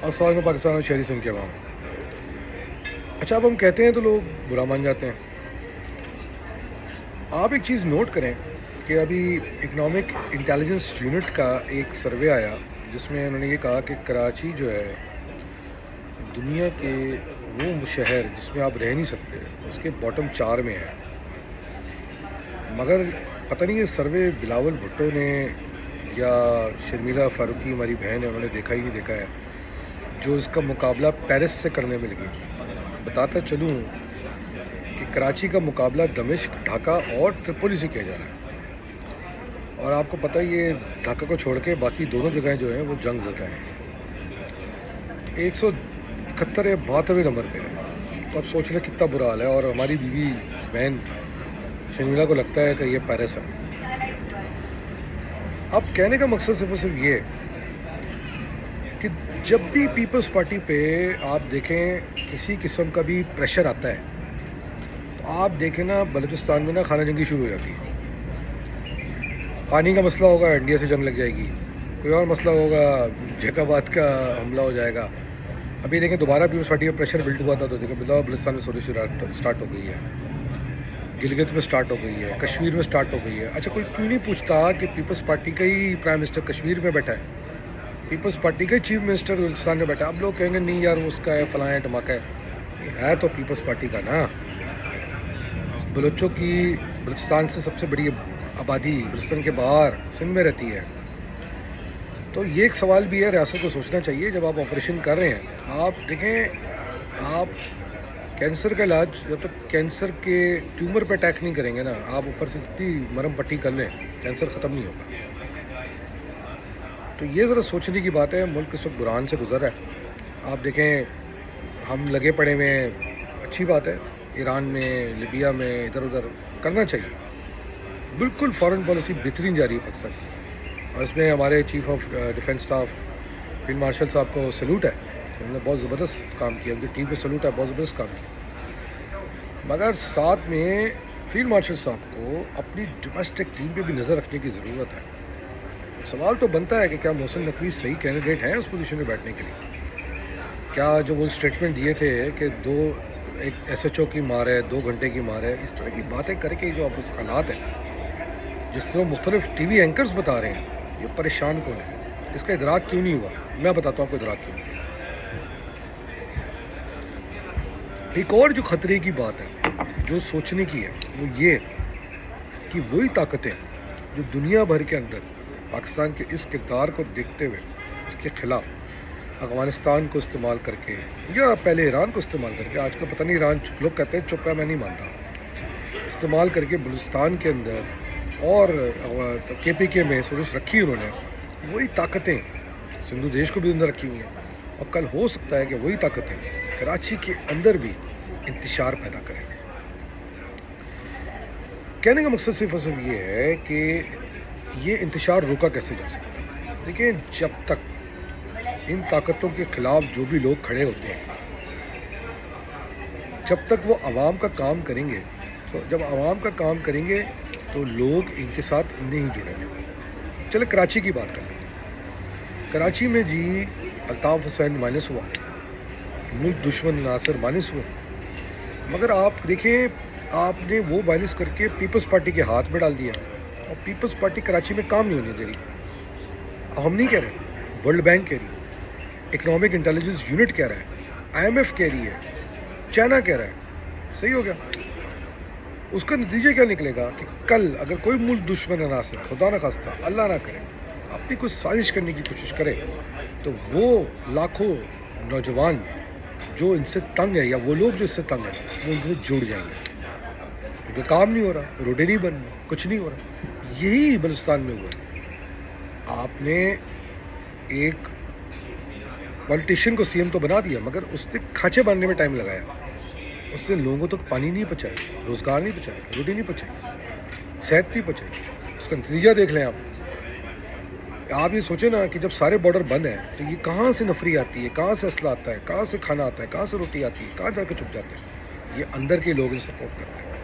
السلام علیکم پاکستان اور شہری سنگھ کے عوام. اچھا اب ہم کہتے ہیں تو لوگ برا مان جاتے ہیں. آپ ایک چیز نوٹ کریں کہ ابھی اکنامک انٹیلیجنس یونٹ کا ایک سروے آیا جس میں انہوں نے یہ کہا کہ کراچی جو ہے دنیا کے وہ شہر جس میں آپ رہ نہیں سکتے اس کے باٹم 4 میں ہے. مگر پتہ نہیں یہ سروے بلاول بھٹو نے یا شرمیلا فاروقی ہماری بہن ہے انہوں نے دیکھا ہی نہیں دیکھا ہے جو اس کا مقابلہ پیرس سے کرنے میں لگی. بتاتا چلوں کہ کراچی کا مقابلہ دمشق، ڈھاکہ اور ترپولی سے کیا جا رہا ہے. اور آپ کو پتہ ہی یہ ڈھاکہ کو چھوڑ کے باقی دونوں جگہیں جو ہیں وہ جنگ زدہ ہیں. 171 یا 72 نمبر پہ ہے. تو اب سوچ لیں کتنا برا حال ہے. اور ہماری بیوی بہن شرمیلا کو لگتا ہے کہ یہ پیرس ہے. اب کہنے کا مقصد صرف اور صرف یہ کہ جب بھی پیپلز پارٹی پہ آپ دیکھیں کسی قسم کا بھی پریشر آتا ہے تو آپ دیکھیں نا بلوچستان میں نا خانہ جنگی شروع ہو جاتی ہے. پانی کا مسئلہ ہوگا انڈیا سے جنگ لگ جائے گی. کوئی اور مسئلہ ہوگا جیک آباد کا حملہ ہو جائے گا. ابھی دیکھیں دوبارہ پیپلز پارٹی کا پریشر بلڈ ہوا تھا تو دیکھیں بلوچستان میں سولوشن اسٹارٹ ہو گئی ہے، گلگت میں سٹارٹ ہو گئی ہے، کشمیر میں سٹارٹ ہو گئی ہے. اچھا کوئی کیوں نہیں پوچھتا کہ پیپلز پارٹی کا ہی پرائم منسٹر کشمیر میں بیٹھا ہے، پیپلز پارٹی کا ہی چیف منسٹر بلوچستان میں بیٹھا ہے. اب لوگ کہیں گے نہیں یار وہ اس کا ہے فلاں ہے ٹماکہ ہے تو پیپلز پارٹی کا نا. بلوچوں کی بلوچستان سے سب سے بڑی آبادی بلوچستان کے باہر سندھ میں رہتی ہے. تو یہ ایک سوال بھی ہے ریاست کو سوچنا چاہیے جب آپ آپریشن کر رہے ہیں. آپ دیکھیں آپ کینسر کا علاج جب تک کینسر کے ٹیومر پہ اٹیک نہیں کریں گے نا آپ اوپر سے جتنی مرم پٹی کر لیں کینسر ختم نہیں ہوگا. تو یہ ذرا سوچنے کی بات ہے. ملک اس وقت بحران سے گزر ہے. آپ دیکھیں ہم لگے پڑے ہوئے ہیں، اچھی بات ہے، ایران میں لیبیا میں ادھر ادھر کرنا چاہیے. بالکل فارن پالیسی بہترین جاری ہے پاکستان کی. اور اس میں ہمارے chief of defence staff field marshal صاحب کو سلوٹ ہے. انہوں نے بہت زبردست کام کیا، ان کی ٹیم کو سلوٹ ہے، بہت زبردست کام کیا. مگر ساتھ میں فیلڈ مارشل صاحب کو اپنی ڈومیسٹک ٹیم پہ بھی نظر رکھنے کی ضرورت ہے. سوال تو بنتا ہے کہ کیا محسن نقوی صحیح کینڈیڈیٹ ہیں اس پوزیشن میں بیٹھنے کے لیے. کیا جو وہ اسٹیٹمنٹ دیے تھے کہ ایک ایس ایچ او کی مار ہے، 2 گھنٹے کی مار ہے، اس طرح کی باتیں کر کے جو اب اس حالات ہیں جس طرح مختلف ٹی وی اینکرز بتا رہے ہیں، یہ پریشان کون ہے؟ اس کا ادراک کیوں نہیں ہوا؟ میں بتاتا ہوں آپ کو ادراک کیوں نہیں. ایک اور جو خطرے کی بات ہے جو سوچنے کی ہے وہ یہ کہ وہی طاقتیں جو دنیا بھر کے اندر پاکستان کے اس کردار کو دیکھتے ہوئے اس کے خلاف افغانستان کو استعمال کر کے یا پہلے ایران کو استعمال کر کے، آج کل پتہ نہیں ایران لوگ کہتے ہیں چپ ہے، میں نہیں مانتا، استعمال کر کے بلوچستان کے اندر اور کے پی کے میں سروس رکھی انہوں نے، وہی طاقتیں سندھو دیش کو بھی اندر رکھی ہوئی ہیں. اور کل ہو سکتا ہے کہ وہی طاقتیں کراچی کے اندر بھی انتشار پیدا کریں. کہنے کا مقصد صرف اور صرف یہ ہے کہ یہ انتشار روکا کیسے جا سکتا ہے. دیکھیں جب تک ان طاقتوں کے خلاف جو بھی لوگ کھڑے ہوتے ہیں جب تک وہ عوام کا کام کریں گے، تو جب عوام کا کام کریں گے تو لوگ ان کے ساتھ نہیں جڑیں گے. چلے کراچی کی بات کر لیں. کراچی میں جی الطاف حسین مائنس ہوا، ملک دشمن ناصر مائنس ہوا. مگر آپ دیکھیں آپ نے وہ مائنس کر کے پیپلز پارٹی کے ہاتھ میں ڈال دیا اور پیپلز پارٹی کراچی میں کام نہیں ہونے دے رہی. اب ہم نہیں کہہ رہے، ورلڈ بینک کہہ رہی ہے، اکنامک انٹیلیجنس یونٹ کہہ رہا ہے، آئی ایم ایف کہہ رہی ہے، چائنا کہہ رہا ہے. صحیح ہو گیا. اس کا نتیجہ کیا نکلے گا کہ کل اگر کوئی ملک دشمن عناصر خدا نہ خواستہ اللہ نہ کرے اپنی کوئی سازش کرنے کی کوشش کرے تو وہ لاکھوں نوجوان جو ان سے تنگ ہے یا وہ لوگ جو اس سے تنگ ہیں وہ ان سے جڑ جائیں گے، کیونکہ کام نہیں ہو رہا، روڈیں نہیں بن رہی، کچھ نہیں ہو رہا. یہی بلوچستان میں ہوا ہے. آپ نے ایک پولیٹیشین کو سی ایم تو بنا دیا مگر اس نے کھانچے باندھنے میں ٹائم لگایا. اس نے لوگوں تک پانی نہیں پہنچایا، روزگار نہیں پہنچایا، روٹی نہیں پہنچائی، صحت نہیں پہنچائی. اس کا نتیجہ دیکھ لیں آپ یہ سوچیں نا کہ جب سارے بارڈر بند ہیں تو یہ کہاں سے نفری آتی ہے، کہاں سے اسلحہ آتا ہے، کہاں سے کھانا آتا ہے، کہاں سے روٹی آتی ہے، کہاں جا کے چھپ جاتے ہیں. یہ اندر کے لوگ سپورٹ کرتے ہیں.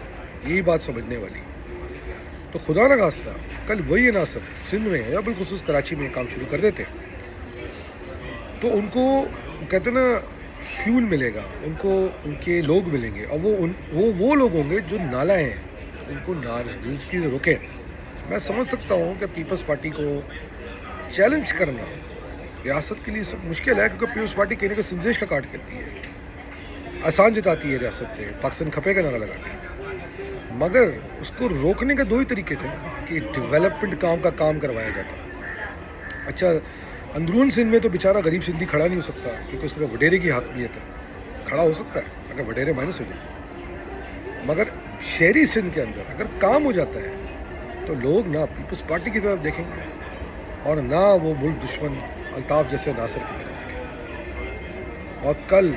یہی بات سمجھنے والی. تو خدا نہ خواستہ کل وہی عناصر سندھ میں یا بالخصوص کراچی میں کام شروع کر دیتے تو ان کو وہ کہتے ہیں نا فیول ملے گا ان کو، ان کے لوگ ملیں گے، اور وہ لوگ ہوں گے جو نالائیں ہیں، ان کو رزق کی روکیں. میں سمجھ سکتا ہوں کہ پیپلز پارٹی کو چیلنج کرنا ریاست کے لیے سب مشکل ہے، کیونکہ پیپلز پارٹی کہنے کا سندیش کا کاٹ کرتی ہے، آسان جتاتی ہے ریاست پہ، پاکستان کھپے کا نعرہ لگاتی ہے. مگر اس کو روکنے کے دو ہی طریقے تھے کہ ڈیولپمنٹ کا کام کروایا جاتا. اچھا اندرون سندھ میں تو بیچارہ غریب سندھی کھڑا نہیں ہو سکتا، کیونکہ اس کے پاس وڈیرے کی حاکمیت ہے. کھڑا ہو سکتا ہے اگر وڈیرے مائنس ہو جائے، مگر شہری سندھ کے اندر اگر کام ہو جاتا ہے تو لوگ نہ پیپلز پارٹی کی طرف دیکھیں گے اور نہ وہ ملک دشمن الطاف جیسے ناصر کی طرف دیکھیں گے. اور کل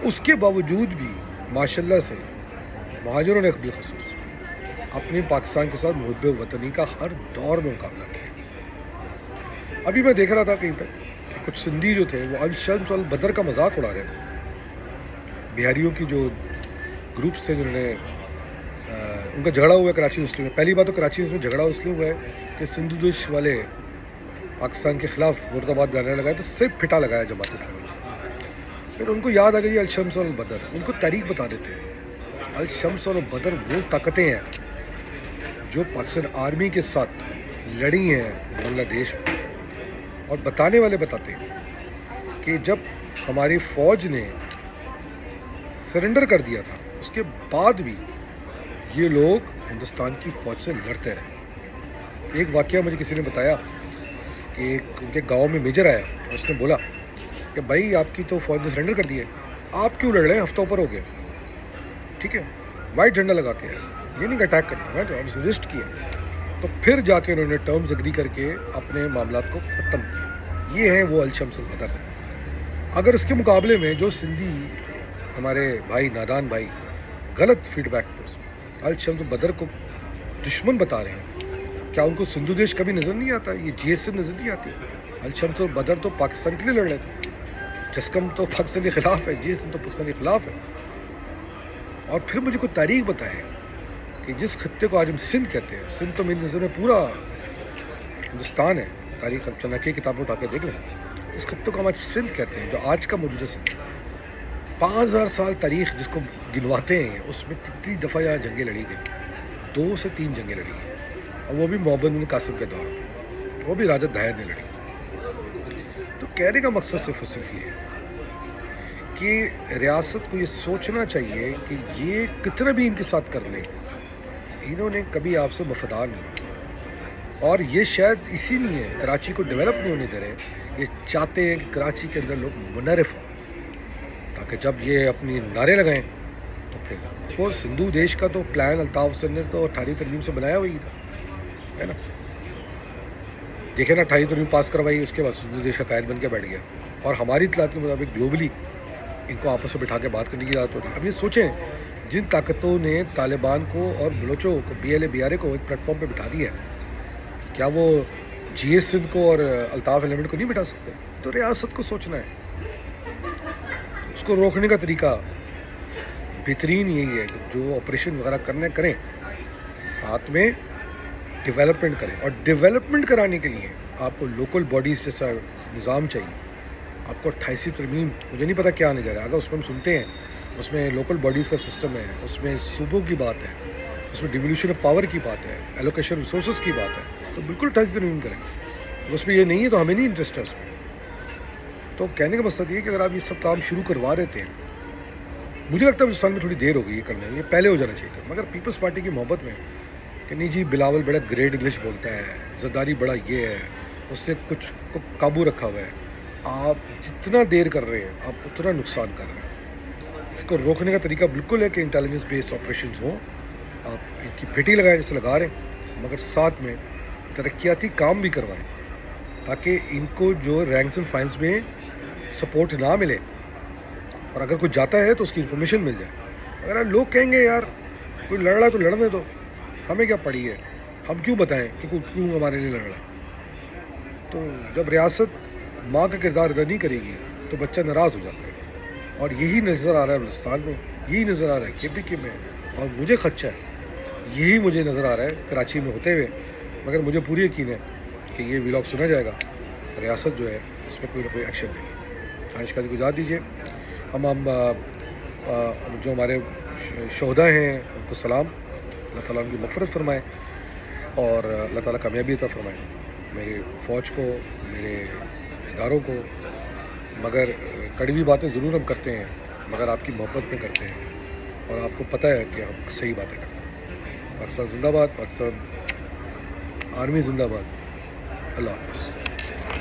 اس کے باوجود بھی ماشاءاللہ سے مہاجروں نے بالخصوص اپنی پاکستان کے ساتھ محب وطنی کا ہر دور میں مقابلہ کیا. ابھی میں دیکھ رہا تھا کہیں پہ کچھ سندھی جو تھے وہ الشمس والبدر کا مذاق اڑا رہے تھے. بہاریوں کی جو گروپس تھے جنہوں نے ان کا جھگڑا ہوا ہے کراچی یونیورسٹی میں. پہلی بات تو کراچی یونیورسٹی میں جھگڑا اس لیے ہوا ہے کہ سندھ دوش والے پاکستان کے خلاف مرتبات بیانیہ لگائے تو صرف پھٹا لگایا جماعت اسلامی. پھر ان کو یاد آ گئی الشمس والبدر، ان کو تاریخ بتا دیتے ہیں. الشمس والبدر وہ طاقتیں ہیں جو پاکستان آرمی کے ساتھ لڑی ہیں بنگلہ دیش میں، اور بتانے والے بتاتے ہیں کہ جب ہماری فوج نے سرنڈر کر دیا تھا اس کے بعد بھی یہ لوگ ہندوستان کی فوج سے لڑتے رہے. ایک واقعہ مجھے کسی نے بتایا کہ ان کے گاؤں میں میجر آیا اور اس نے بولا کہ بھائی آپ کی تو فوج نے سرنڈر کر دیا ہے، آپ کیوں لڑ رہے ہیں، ہفتہ اوپر ہو گیا، ٹھیک ہے، وائٹ جھنڈا لگا کے یہ نہیں کہ اٹیک کرنا ہے، ریسٹ کیا. تو پھر جا کے انہوں نے ٹرمز اگری کر کے اپنے معاملات کو ختم کیا. یہ ہیں وہ الشمس والبدر. اگر اس کے مقابلے میں جو سندھی ہمارے بھائی نادان بھائی غلط فیڈ بیک پر الشمس والبدر کو دشمن بتا رہے ہیں، کیا ان کو سندھو دیش کبھی نظر نہیں آتا؟ یہ جی ایس نظر نہیں آتی؟ الشمس والبدر تو پاکستان کے لیے لڑ رہے تھے، جسکم تو پاکستان کے خلاف ہے، جی ایس تو پاکستان کے خلاف ہے. اور پھر مجھے کوئی تاریخ بتائے کہ جس خطے کو آج ہم سندھ کہتے ہیں، سندھ تو میری نظر میں پورا ہندوستان ہے، تاریخ چنکی کتابیں اٹھا کے دیکھ لیں، اس خطے کو ہم آج سندھ کہتے ہیں جو آج کا موجودہ سندھ. 5000 سال تاریخ جس کو گنواتے ہیں اس میں کتنی دفعہ یہاں جنگیں لڑی گئی، 2 سے 3 جنگیں لڑی گئی، اور وہ بھی محمد بن قاسم کے دور میں، وہ بھی راجہ دھیر نے لڑی. تو کہنے کا مقصد صرف یہ ہے کہ ریاست کو یہ سوچنا چاہیے کہ یہ کتنا بھی ان کے ساتھ کر لیں، انہوں نے کبھی آپ سے وفادار نہیں، اور یہ شاید اسی لیے کراچی کو ڈیولپ نہیں ہونے دے رہے. یہ چاہتے ہیں کہ کراچی کے اندر لوگ منحرف ہوں، تاکہ جب یہ اپنی نعرے لگائیں تو پھر وہ سندھو دیش کا تو پلان الطاف حسین نے تو 18 ترمیم سے بنایا ہوئی تھا، ہے نا. دیکھیں نا 18 ترمیم پاس کروائی، اس کے بعد سندھو دیش کا قائد بن کے بیٹھ گیا، اور ہماری اطلاعات کے مطابق گلوبلی ان کو آپس میں بٹھا کے بات کرنے کی ضرورت ہو رہی ہے. اب یہ سوچیں جن طاقتوں نے طالبان کو اور بلوچوں کو B L A B R A کو ایک پلیٹ فارم پہ بٹھا دیا ہے، کیا وہ جی ایس سندھ کو اور الطاف ایلیمنٹ کو نہیں بٹھا سکتے؟ تو ریاست کو سوچنا ہے. اس کو روکنے کا طریقہ بہترین یہی ہے کہ جو آپریشن وغیرہ کریں، ساتھ میں ڈیولپمنٹ کریں. اور ڈیولپمنٹ کرانے کے لیے آپ کو لوکل باڈیز جیسا نظام چاہیے. آپ کو 28 ترمیم مجھے نہیں پتا کیا آنے جا رہا ہے، اگر اس میں ہم سنتے ہیں اس میں لوکل باڈیز کا سسٹم ہے، اس میں صوبوں کی بات ہے، اس میں ڈیولیوشن آف پاور کی بات ہے، ایلوکیشن ریسورسز کی بات ہے، تو بالکل 28 ترمیم کریں. اس میں یہ نہیں ہے تو ہمیں نہیں انٹرسٹ ہے اس میں. تو کہنے کا مقصد یہ ہے کہ اگر آپ یہ سب کام شروع کروا دیتے ہیں، مجھے لگتا ہے ہندوستان میں تھوڑی دیر ہو گئی ہے کرنے میں، یہ پہلے ہو جانا چاہیے تھا. مگر پیپلز پارٹی کی محبت میں کہ نہیں جی بلاول بڑا گریٹ انگلش بولتا ہے، زرداری بڑا یہ ہے، اس نے کچھ کو قابو رکھا ہوا ہے، آپ جتنا دیر کر رہے ہیں آپ اتنا نقصان کر رہے ہیں. اس کو روکنے کا طریقہ بالکل ہے کہ انٹیلیجنس بیسڈ آپریشنز ہوں، آپ ان کی پھیٹی لگائیں جیسے لگا رہے ہیں، مگر ساتھ میں ترقیاتی کام بھی کروائیں تاکہ ان کو جو رینکس اینڈ فائلز میں سپورٹ نہ ملے، اور اگر کوئی جاتا ہے تو اس کی انفارمیشن مل جائے. اگر لوگ کہیں گے یار کوئی لڑ رہا ہے تو لڑنے دو، ہمیں کیا پڑی ہے، ہم کیوں بتائیں کہ کوئی کیوں ہمارے لیے لڑ رہا ہے. تو جب ریاست ماں کا کردار ادا نہیں کرے گی تو بچہ ناراض ہو جاتا ہے، اور یہی نظر آ رہا ہے بلوچستان میں، یہی نظر آ رہا ہے کے پی کے میں، اور مجھے خدشہ ہے یہی مجھے نظر آ رہا ہے کراچی میں ہوتے ہوئے. مگر مجھے پوری یقین ہے کہ یہ ولاگ سنا جائے گا، ریاست جو ہے اس پہ کوئی نہ کوئی ایکشن لے گی. دانش قادری کو یاد دیجیے. ہم جو ہمارے شہداء ہیں ان کو سلام. اللہ تعالیٰ ان کی مغفرت فرمائے اور اللہ تعالیٰ کامیابی عطا فرمائے میرے فوج کو, میرے اداروں کو. مگر کڑوی باتیں ضرور ہم کرتے ہیں, مگر آپ کی محبت میں کرتے ہیں اور آپ کو پتہ ہے کہ ہم صحیح باتیں کرتے ہیں. پاکستان زندہ باد, پاکستان آرمی زندہ باد. اللہ حافظ.